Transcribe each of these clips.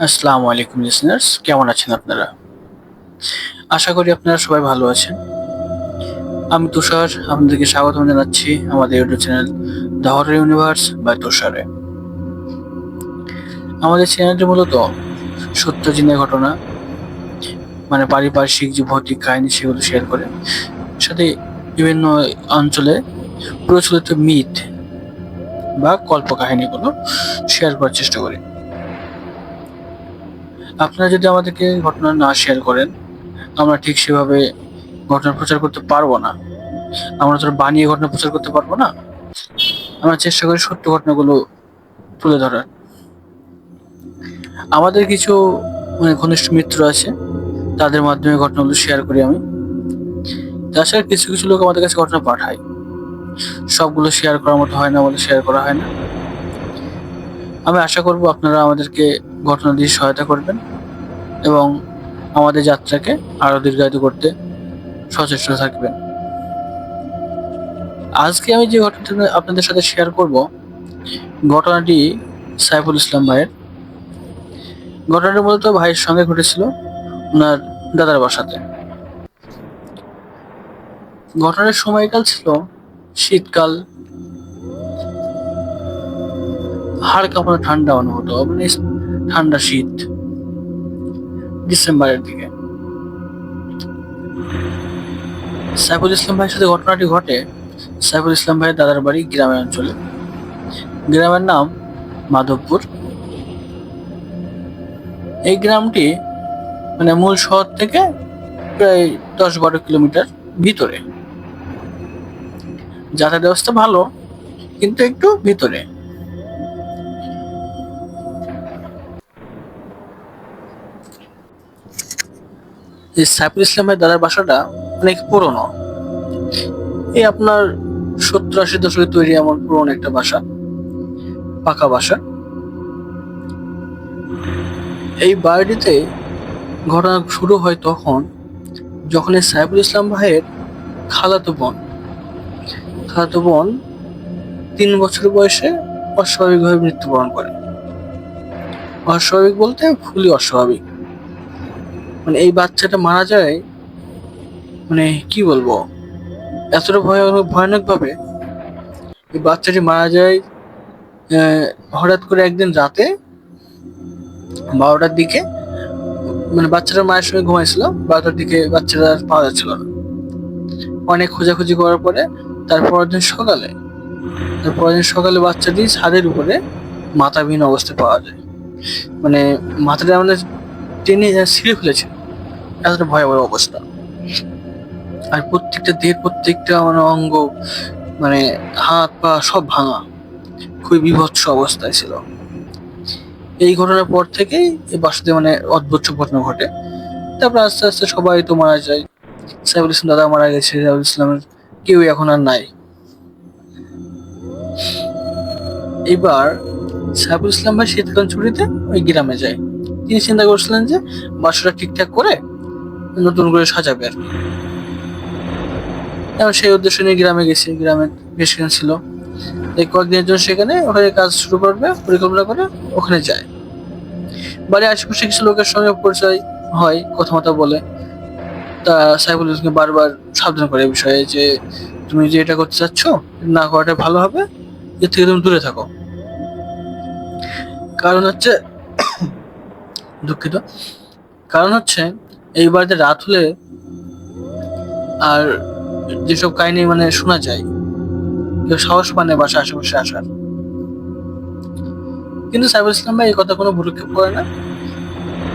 আসসালামু আলাইকুম লিসেনার্স, কেমন আছেন আপনারা? আশা করি আপনারা সবাই ভালো আছেন। আমি তুষার, আপনাদেরকে স্বাগতম জানাচ্ছি আমাদের YouTube channel the horror universe by তুষারে। আমাদের চ্যানেলটি মূলত সত্য জিনের ঘটনা, মানে পারিপার্শ্বিক যে ভৌতিক কাহিনী সেগুলো শেয়ার করে, সাথে বিভিন্ন অঞ্চলে প্রচলিত মিথ বা কল্পকাহিনীগুলো শেয়ার করার চেষ্টা করি। আপনারা যদি আমাদেরকে ঘটনা না শেয়ার করেন, আমরা ঠিক সেভাবে ঘটনা প্রচার করতে পারবো না। আমরা তো আর বানিয়ে ঘটনা প্রচার করতে পারবো না। আমরা চেষ্টা করি সত্য ঘটনাগুলো তুলে ধরার। আমাদের কিছু ঘনিষ্ঠ মিত্র আছে, তাদের মাধ্যমে ঘটনাগুলো শেয়ার করি আমি। তাছাড়া কিছু কিছু লোক আমাদের কাছে ঘটনা পাঠায়, সবগুলো শেয়ার করার মতো হয় না বলে শেয়ার করা হয় না। আমি আশা করব আপনারা আমাদেরকে ঘটনা দিয়ে সহায়তা করবেন এবং আমাদের যাত্রাকে আরো দীর্ঘায়িত করতে সচেষ্ট থাকবেন। আজকে আমি যে ঘটনাটা আপনাদের সাথে শেয়ার করব, ঘটনাটি সাইফুল ইসলাম ভাইয়ের। ঘটনাটা মূলত ভাইয়ের সঙ্গে ঘটেছিল ওনার দাদার বাসাতে। ঘটনার সময়কাল ছিল শীতকাল, হাড় কাঁপানো ঠান্ডা অনুভূত, মানে ঠান্ডা শীত, ডিসেম্বরের দিকে। সাইফুল ইসলাম ভাইয়ের সাথে ঘটনাটি ঘটে সাইফুল ইসলাম ভাইয়ের দাদার বাড়ি গ্রামের অঞ্চলে। গ্রামের নাম মাধবপুর। এই গ্রামটি মূল শহর থেকে প্রায় 10-12 কিলোমিটার ভিতরে। যাতায়াত ব্যবস্থা ভালো, কিন্তু একটু ভিতরে। এই সাইফুল ইসলাম ভাইয়ের দাদার বাসাটা অনেক পুরনো। এই আপনার 70-80 দশকে তৈরি এমন পুরনো একটা বাসা, পাকা বাসা। এই বাড়িটিতে ঘটনা শুরু হয় তখন, যখন এই সাইফুল ইসলাম ভাইয়ের খালাতো বোন 3 বছর বয়সে অস্বাভাবিকভাবে মৃত্যুবরণ করে। অস্বাভাবিক বলতে ফুলই অস্বাভাবিক। এই বাচ্চাটা মারা যায়, কি বলবো, এতটা ভয়ানক ভাবে এই বাচ্চাটি মারা যায়। হঠাৎ করে একদিন রাতে 12টার দিকে, বাচ্চাটা মায়ের সঙ্গে ঘুমাইছিল। 12টার দিকে বাচ্চাটা আর পাওয়া যাচ্ছিল না। অনেক খোঁজাখুঁজি করার পরে তারপরের দিন সকালে বাচ্চাটি ছাদের উপরে মাথাবিহীন অবস্থায় পাওয়া যায়। মাথাটা টেনে ছিঁড়ে ফেলেছে, এতটা ভয়াবহ অবস্থা। আর প্রত্যেকটা দেহের প্রত্যেকটা অঙ্গ, হাত পা সব ভাঙা, খুবই বীভৎস অবস্থায় ছিল। এই ঘটনার পর থেকেই এই বাসাতে অদ্ভুত সব ঘটনা ঘটে। তারপর আস্তে আস্তে সবাই তো মারা যায়। সাইফুল ইসলাম দাদা মারা গেছে, সাইফুল ইসলামের কেউ এখন আর নাই। এবার সাইফুল ইসলাম ভাই শীতকালীন ছুটিতে ওই গ্রামে যায়। তিনি চিন্তা করছিলেন যে বাসাটা ঠিকঠাক করে নতুন করে সাজাবে আর কি। এবং সেই উদ্দেশ্য নিয়ে গ্রামে গেছে। গ্রামে বেশ কিছু ছিল, এই কয়েকদিনের জন্য ওখানে কাজ শুরু করবে পরিকল্পনা করে ওখানে যায়। বাড়ির আশেপাশে কিছু লোকের সঙ্গে পরিচয় হয়, কথা বলে। তা সাইফুল ইসলামকে বারবার সাবধান করে এই বিষয়ে যে তুমি যে এটা করতে চাচ্ছ না করাটা ভালো হবে, এর থেকে তুমি দূরে থাকো। কারণ হচ্ছে দুঃখিত, কারণ হচ্ছে এই বাড়িতে রাত হলে আর যেসব কাহিনী শোনা যায়, কেউ সাহস পায় না বাসার আশেপাশে আসার। কিন্তু সাইফুল ইসলাম ভাই এই কথা কোনো ভ্রুক্ষেপ করে না।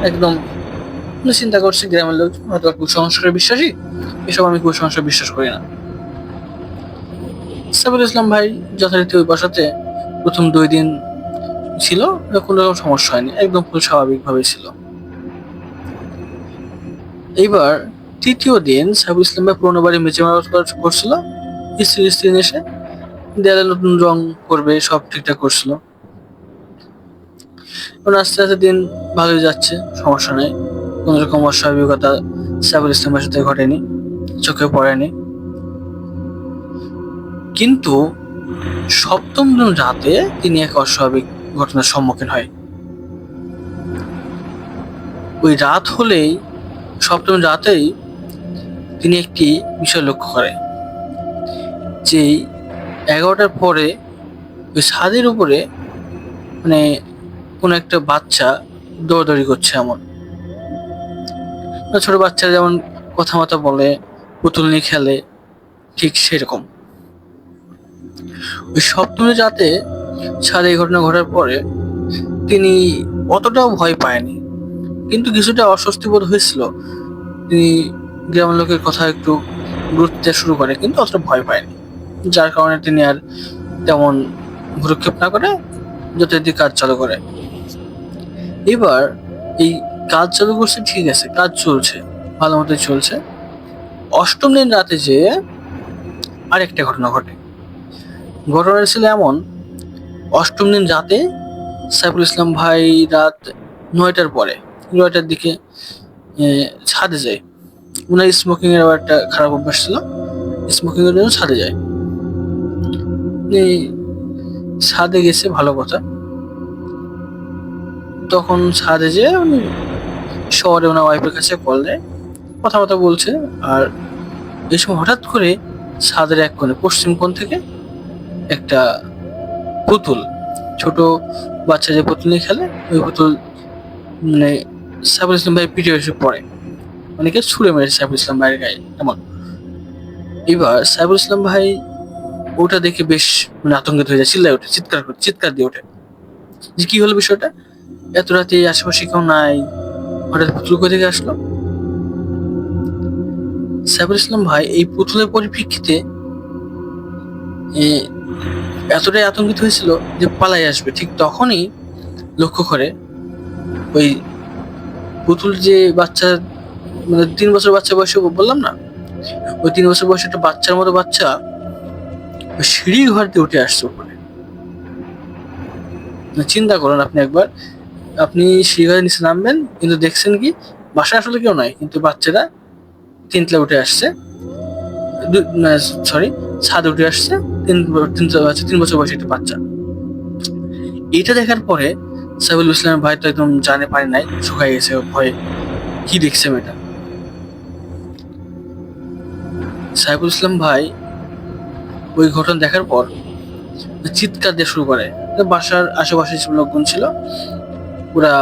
একদম চিন্তা করছে গ্রামের লোক হয়তো কুসংস্কারে বিশ্বাসী, এসব আমি কুসংস্কার বিশ্বাস করি না। সাইফুল ইসলাম ভাই যথারীতি ওই বাসাতে প্রথম 2 দিন ছিল, কোনো রকম সমস্যা হয়নি, একদম পুরো স্বাভাবিকভাবে ছিল। এইবার 3য় দিন সাইফুল ইসলাম ভাই পুরোনো বাড়ি মেঝে মারাত করছিল। স্ত্রী এসে দেয়ালে নতুন রং করবে, সব ঠিকঠাক করছিল। আস্তে আস্তে দিন ভালোই যাচ্ছে, সমস্যা নেই। কোন রকম অস্বাভাবিকতা সাইফুল ইসলামের সাথে ঘটেনি, চোখে পড়েনি। কিন্তু 7ম দিন রাতে তিনি এক অস্বাভাবিক ঘটনার সম্মুখীন হয়। ওই রাত হলেই, সপ্তম রাতেই তিনি একটি বিষয় লক্ষ্য করে যে 11টার পরে ওই ছাদের উপরে মানে কোনো একটা বাচ্চা দৌড়াদৌড়ি করছে। এমন ছোট বাচ্চারা যেমন কথাবার্তা বলে, পুতুল নিয়ে খেলে, ঠিক সেরকম ওই সপ্তমী রাতে ছাদে এই ঘটনা ঘটার পরে তিনি অতটাও ভয় পায়নি, কিন্তু কিছুটা অস্বস্তি বোধ হয়েছিল। তিনি গ্রামের লোকের কথা একটু গুরুত্ব দেওয়া শুরু করে, কিন্তু অতটা ভয় পায়নি, যার কারণে তিনি আর তেমন ভ্রুক্ষেপ না করে যথারীতি কাজ চালু করে। এবার এই কাজ চালু করছে, ঠিক আছে, কাজ চলছে, ভালো মতোই চলছে। অষ্টম দিন রাতে যে আরেকটা ঘটনা ঘটে। ঘটনা ছিল এমন, অষ্টম দিন রাতে সাইফুল ইসলাম ভাই রাত 9টার পরে, 9টার দিকে ছাদে যায়। ওনার স্মোকিং এর একটা খারাপ অভ্যাস ছিল, স্মোকিং এর জন্য ছাদে যায়। ছাদে গেছে, ভালো কথা। তখন ছাদে যে উনি শহরে ওনার ওয়াইফের কাছে কল দেয়, কথাবার্তা বলছে। আর এই সময় হঠাৎ করে ছাদের এক কোণে, পশ্চিম কোণ থেকে একটা পুতুল, ছোট বাচ্চা যে পুতুল নিয়ে খেলে, ওই পুতুল মানে সাইফুল ইসলাম ভাই পিঠে এসে পড়ে, অনেকে ছুঁড়ে মেরেছে সাইফুল ইসলাম ভাইয়ের গায়ে এমন। এবার সাইফুল ইসলাম ভাই ওটা দেখে বেশ আতঙ্কিত হয়ে যায়, চিল্লায় ওঠে, চিৎকার দিয়ে ওঠে যে কি হলো বিষয়টা, এত রাতে আশেপাশে কেউ নাই, হঠাৎ পুতুল কোথা থেকে আসলো। সাইফুল ইসলাম ভাই এই পুতুলের পরিপ্রেক্ষিতে এতটাই আতঙ্কিত হয়েছিল যে পালাই আসবে, ঠিক তখনই লক্ষ্য করে ওই পুতুল যে বাচ্চা, মানে 3 বছর বাচ্চা বয়সে বললাম না, ওই 3 বছর বয়সে একটা বাচ্চার মতো বাচ্চা সিঁড়ি ঘর দিয়ে উঠে আসছে উপরে। চিন্তা করুন আপনি একবার, আপনি সিঁড়ি ঘরের নিচে নামবেন, কিন্তু দেখছেন কি বাসায় আসলে কেউ নাই, কিন্তু বাচ্চারা 3তলা উঠে আসছে, সরি ছাদে উঠে আসছে, 3 বছর বয়সে একটা বাচ্চা। এইটা দেখার পরে সাইফুল ইসলামের ভাই তো একদম জানে পারে নাই, শুকাই গেছে ভয়ে, কি দেখছে মেয়েটা। সাইফুল ইসলাম ভাই ওই ঘটনা দেখার পর চিৎকার দিয়ে শুরু করে। বাসার আশেপাশে যে লোকজন ছিল ওরা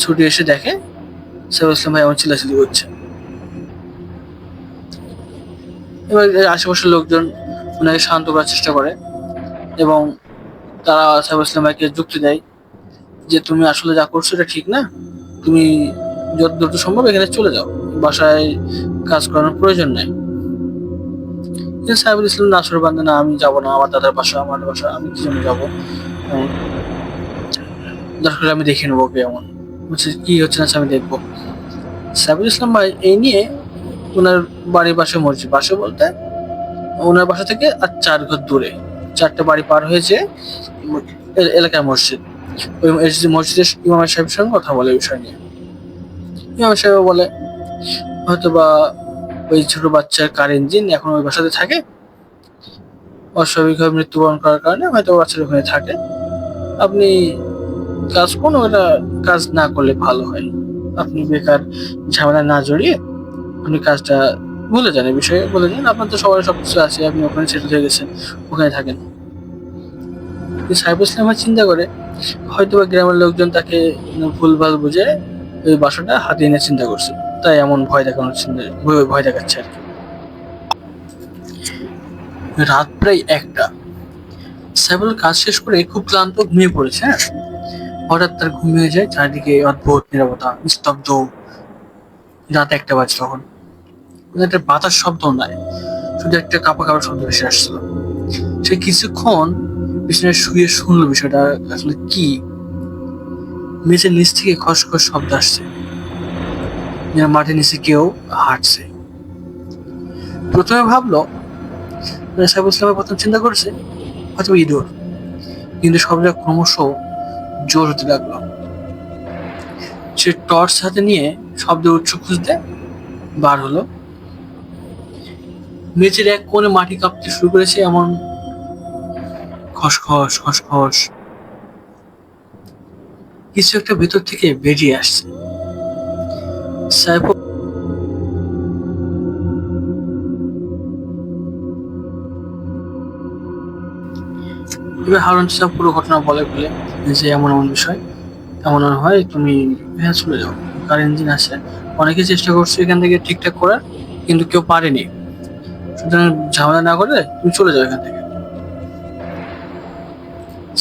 ছুটে এসে দেখে সাইফুল ইসলাম ভাই এমন চিল্লাচিল্লি করছে। এবার আশেপাশের লোকজন ওনাকে শান্ত করার চেষ্টা করে এবং তারা সাইফুল ইসলাম ভাইকে যুক্তি দেয় যে তুমি আসলে যা করছো এটা ঠিক না, তুমি যত দ্রুত সম্ভব এখানে চলে যাও, বাসায় কাজ করানোর প্রয়োজন নাই। সাইফুল ইসলাম নাসর বান্ধে, না আমি যাবো না, আমার দাদার বাসা, আমার বাসা, আমি কি জন্য যাবো, দরকার আমি দেখে নেবো ওকে, এমন বলছে কি হচ্ছে না আমি দেখবো। সাইফুল ইসলাম ভাই এই নিয়ে ওনার বাড়ির পাশে মসজিদ, পাশে বলতে ওনার বাসা থেকে আর 4 ঘর দূরে, 4টা বাড়ি পার হয়েছে এলাকার মসজিদ। ওই মসজিদের ইমাম সাহেবের সঙ্গে কথা বলে বিষয় নিয়ে। ইমাম সাহেব বলে হয়তো বা ওই ছোট বাচ্চার কার ইঞ্জিন এখন ওই বাসাতে থাকে, অস্বাভাবিকভাবে মৃত্যুবরণ করার কারণে হয়তো বাচ্চার ওখানে থাকে, আপনি কাজ করুন, ওটা কাজ না করলে ভালো হয়, আপনি বেকার ঝামেলা না জড়িয়ে আপনি কাজটা ভুলে যান, এই বিষয়ে বলে যান, আপনার তো সবার সবকিছু আছে, আপনি ওখানে সেটেল হয়ে গেছেন, ওখানে থাকেন। সাইফুল ইসলাম চিন্তা করে হয়তো বা গ্রামের লোকজন তাকে ভুলভাল বুঝে ওই বাসাটা হাতে এনে চিন্তা করছে, তাই এমন ভয় দেখানোর চিন্তা, ভয় দেখাচ্ছে আর কি। রাত প্রায় 1টা, সাইফুল কাজ শেষ করে খুব ক্লান্ত ঘুমিয়ে পড়েছে। হ্যাঁ, হঠাৎ তার ঘুম ভেঙে যায়, চারিদিকে অদ্ভুত নীরবতা, নিস্তব্ধ। রাত 1টা বাজে তখন, কোনো একটা বাতাস শব্দ নয়, শুধু একটা কাপা কাপা শব্দ ভেসে আসছিল। সে কিছুক্ষণ বিছানায় শুয়ে শুনলো বিষয়টা আসলে কি। মেঝের নিচ থেকে খসখস শব্দ আসছে, যেন মাটির নিচে কেউ হাঁটছে। প্রথমে ভাবলো, সাইফুল ইসলামের প্রথম চিন্তা করেছে হয়তো ইঁদুর, কিন্তু শব্দটা ক্রমশ জোর হতে লাগলো। সে টর্চ হাতে নিয়ে শব্দের উৎস খুঁজতে বার হলো। মেঝের এক কোণে মাটি কাঁপতে শুরু করেছে, এমন খসখস খসখস কিছু একটা ভেতর থেকে বেরিয়ে আসছে। সাইফুল এবার হারুন সাহেব পুরো ঘটনা বলে যে এমন এমন বিষয়, এমন এমন হয়, তুমি এখানে চলে যাও, কার ইঞ্জিন আছে, অনেকে চেষ্টা করছে এখান থেকে ঠিকঠাক করার, কিন্তু কেউ পারেনি। সুতরাং ঝামেলা না করে তুমি চলে যাও এখান থেকে।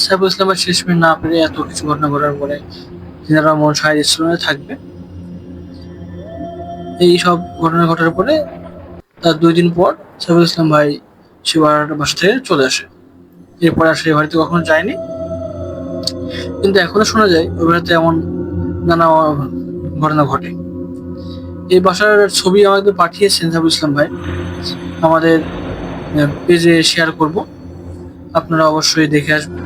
সাইফুল ইসলাম আর শেষমেশ না পেরে এত কিছু ঘটনা ঘটার পরে তিনারা মন সায় দিচ্ছিল না থাকবে। এই সব ঘটনা ঘটার পরে তার 2 দিন পর সাইফুল ইসলাম ভাই সে বাসা থেকে চলে আসে। এরপর আর সে বাড়িতে কখনো যায়নি, কিন্তু এখনো শোনা যায় ওই বাড়িতে এমন নানা ঘটনা ঘটে। এই বাসার ছবি আমাদের পাঠিয়েছেন সাইফুল ইসলাম ভাই, আমাদের পেজে শেয়ার করব, আপনারা অবশ্যই দেখে আসবেন।